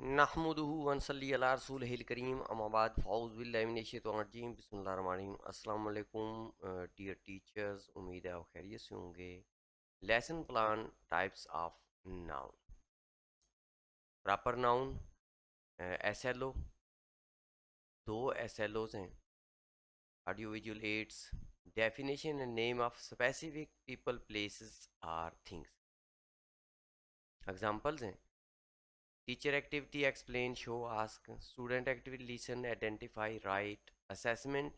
नहमुदुहु व नसल्ली अला रसूलिहिल करीम अम्मा बाद फ़अऊज़ु बिल्लाहि मिनश शैतानिर रजीम बिस्मिल्लाहिर रहमानिर रहीम अस्सलाम वालेकुम डियर टीचर्स। उम्मीद है आप खैरियत से होंगे। Lesson plan types of noun. Proper noun SLO, दो एसएलओज हैं। Audio visual aids, definition and name of specific people places or things. Examples हैं teacher activity explain show ask, student activity listen identify write, assessment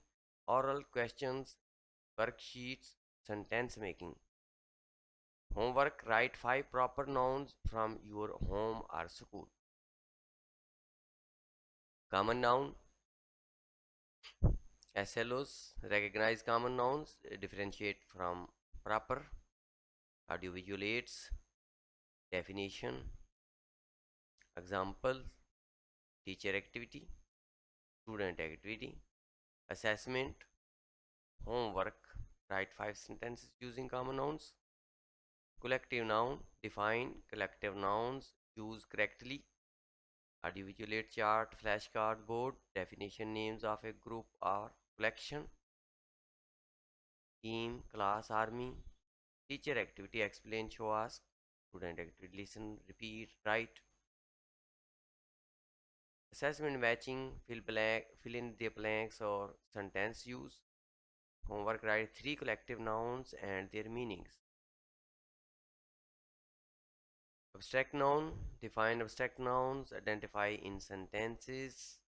oral questions, worksheets, sentence making. Homework, write 5 proper nouns from your home or school. Common noun, SLOs, recognize common nouns, differentiate from proper. Audiovisual aids, definition, example, teacher activity, student activity, assessment, homework, write 5 sentences using common nouns. Collective noun, define collective nouns, use correctly. Audiovisual aid chart, flashcard, board, definition names of a group or collection. Team, class, army. Teacher activity, explain, show, ask. Student activity, listen, repeat, write. Assessment matching, fill in the blanks or sentence use. Homework, write 3 collective nouns and their meanings. Abstract noun, define abstract nouns, identify in sentences.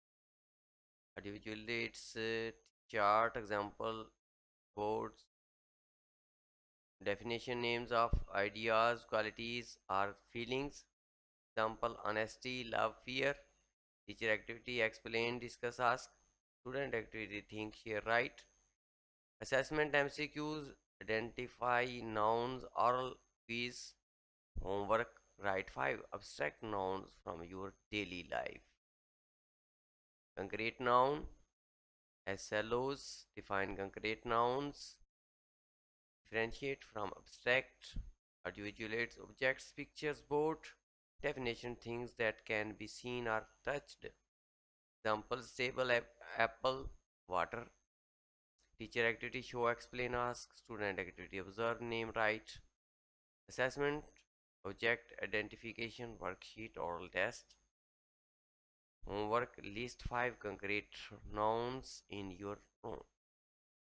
Audiovisual aids, chart, example, boards. Definition names of ideas, qualities, or feelings. Example, honesty, love, fear. Teacher activity, explain, discuss, ask. Student activity, think, share, write. Assessment MCQs, identify nouns, oral quiz. Homework, write 5 abstract nouns from your daily life. Concrete noun, SLOs, define concrete nouns. Differentiate from abstract. Audiovisual aids, objects, pictures, board. Definition, things that can be seen or touched. Examples, table, apple, water. Teacher activity, show, explain, ask. Student activity, observe, name, write. Assessment, object identification, worksheet, oral test. Homework, list 5 concrete nouns in your room.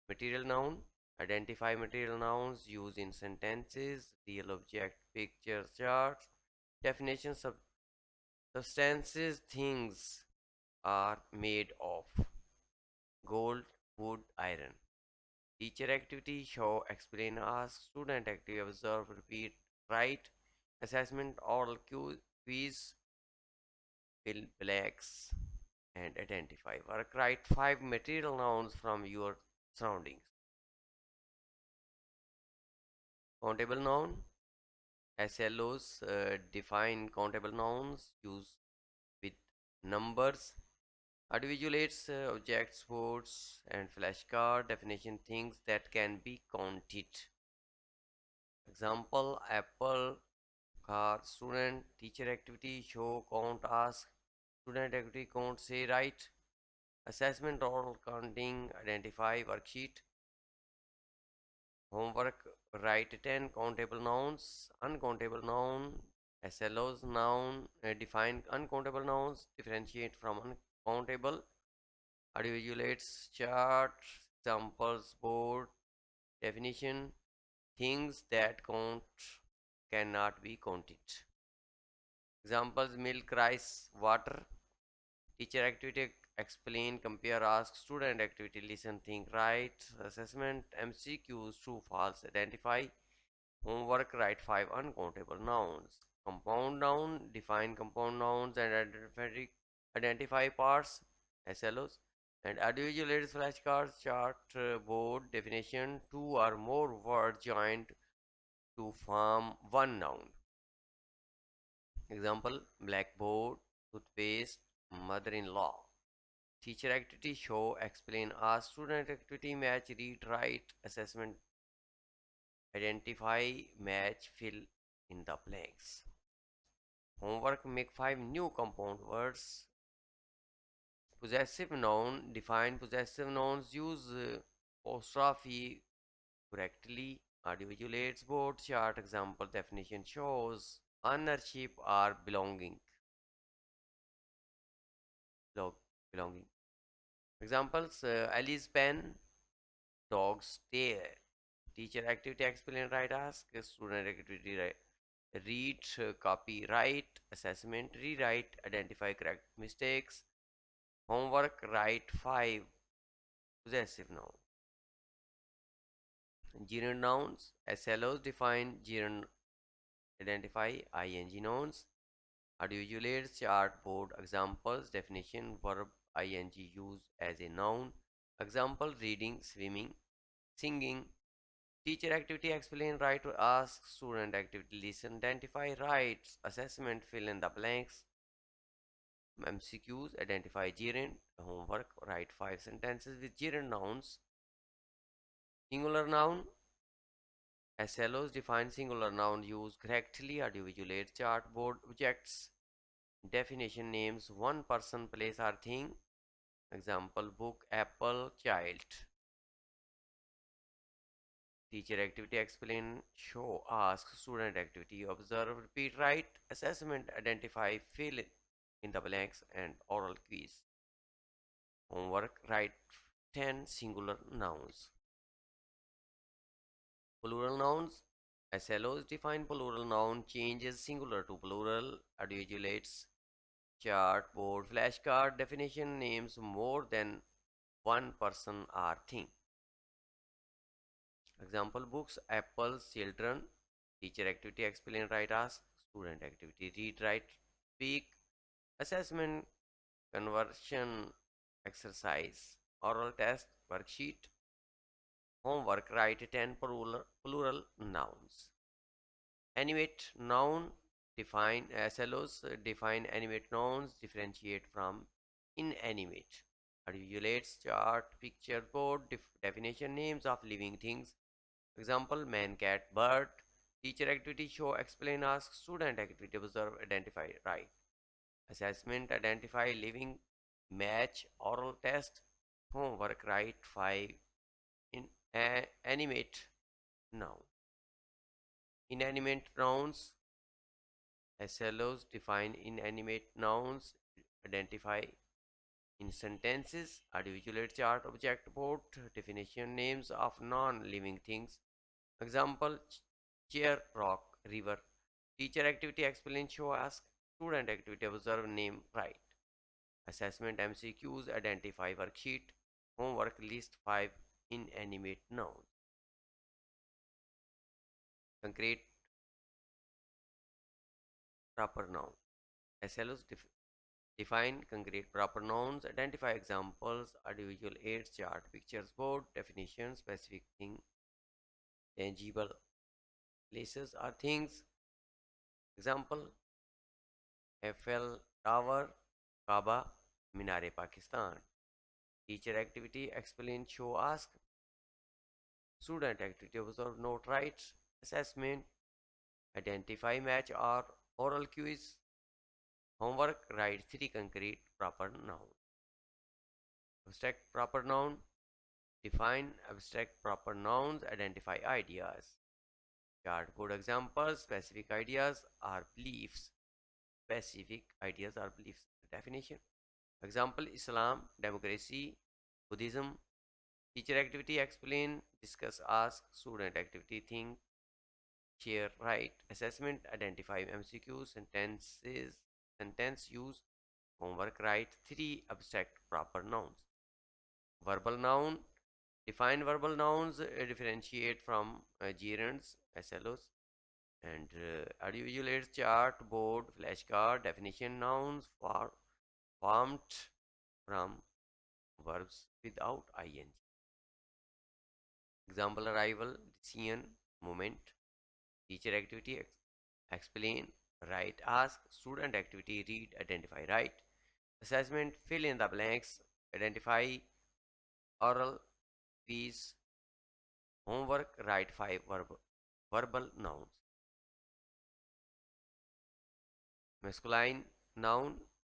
Material noun, identify material nouns used in sentences, real object, pictures, charts. Definitions of substances, things are made of gold, wood, iron. Teacher activity, show, explain, ask. Student activity, observe, repeat, write. Assessment, oral quiz, fill blanks and identify. Work, write 5 material nouns from your surroundings. Countable noun, SLOs, define countable nouns, use with numbers. Audiovisual aids, objects, boards, and flashcard. Definition, things that can be counted. Example, apple, car. Student, teacher activity, show, count, ask. Student activity, count, say, write. Assessment, oral counting, identify, worksheet. Homework, write 10 countable nouns. Uncountable noun, SLOs, noun, define uncountable nouns, differentiate from uncountable. Audiovisual aids, chart, examples, board. Definition, things that count cannot be counted. Examples, milk, rice, water. Teacher activity, explain, compare, ask. Student activity, listen, think, write. Assessment, MCQs, true, false, identify. Homework, write 5 uncountable nouns. Compound noun, define compound nouns and identify parts, SLOs. And audiovisual aids, flashcards, chart, board. Definition, 2 or more words joined to form one noun. Example, blackboard, toothpaste, mother-in-law. Teacher activity, show, explain, ask. Student activity, match, read, write. Assessment, identify, match, fill in the blanks. Homework, make 5 new compound words. Possessive noun, define possessive nouns, use apostrophe correctly. Audiovisual board chart example definition shows ownership or belong, belonging. Examples Ali's pen, dog's tail. Teacher activity explain, write, ask. Student activity read, copy, write. Assessment rewrite, identify correct mistakes. Homework, write 5 possessive nouns. Gerund nouns, SLOs define gerund, identify ing nouns. Audiovisual chart board examples definition verb ing used as a noun. Example reading, swimming, singing. Teacher activity explain, write, or ask. Student activity listen, identify, write. Assessment fill in the blanks. MCQs identify gerund. Homework, write 5 sentences with gerund nouns. Singular noun, SLOs define singular noun used correctly. Audiovisual chart board objects. Definition names one person, place, or thing. Example book, apple, child. Teacher activity explain, show, ask. Student activity observe, repeat, write. Assessment identify, fill in the blanks, and oral quiz. Homework, write 10 singular nouns. Plural nouns. SLOs define plural noun, changes singular to plural. Audiovisual chart board flashcard definition names more than one person or thing. Example books, apples, children. Teacher activity explain, write, ask. Student activity read, write, speak. Assessment conversion exercise. Oral test worksheet. Homework, write 10 plural nouns. Animate noun, define SLOs define animate nouns, differentiate from inanimate. Articulates chart, picture, board, definition names of living things. Example man, cat, bird. Teacher activity show, explain, ask. Student activity observe, identify, write. Assessment identify, living, match, oral test. Homework, write 5 in animate noun. Inanimate nouns, SLOs define inanimate nouns, identify in sentences. Audiovisual chart object board, definition names of non-living things. Example chair, rock, river. Teacher activity explain, show, ask. Student activity observe, name, write. Assessment MCQs identify worksheet. Homework list 5 inanimate nouns. Concrete proper noun. SLOs define concrete proper nouns, identify examples, audiovisual aids, chart, pictures, board, definition, specific thing, tangible places or things. Example Eiffel Tower, Kaaba, Minare, Pakistan. Teacher activity explain, show, ask. Student activity observe, note, write. Assessment identify, match, or oral quiz. Homework, write 3 concrete proper nouns. Abstract proper noun, define abstract proper nouns, identify ideas. Cardboard examples, specific ideas are beliefs. Specific ideas are beliefs. Definition. Example Islam, democracy, Buddhism. Teacher activity explain, discuss, ask. Student activity think, share, write. Assessment identify MCQ, sentences, sentence use. Homework, write 3 abstract proper nouns. Verbal noun, define verbal nouns, differentiate from gerunds, SLOs, and audiovisual chart, board, flashcard, definition nouns formed from verbs without ing. Example arrival, decision, moment. Teacher activity explain, write, ask. Student activity read, identify, write. Assessment fill in the blanks, identify, oral, quiz. Homework, write 5 verbal nouns. masculine noun,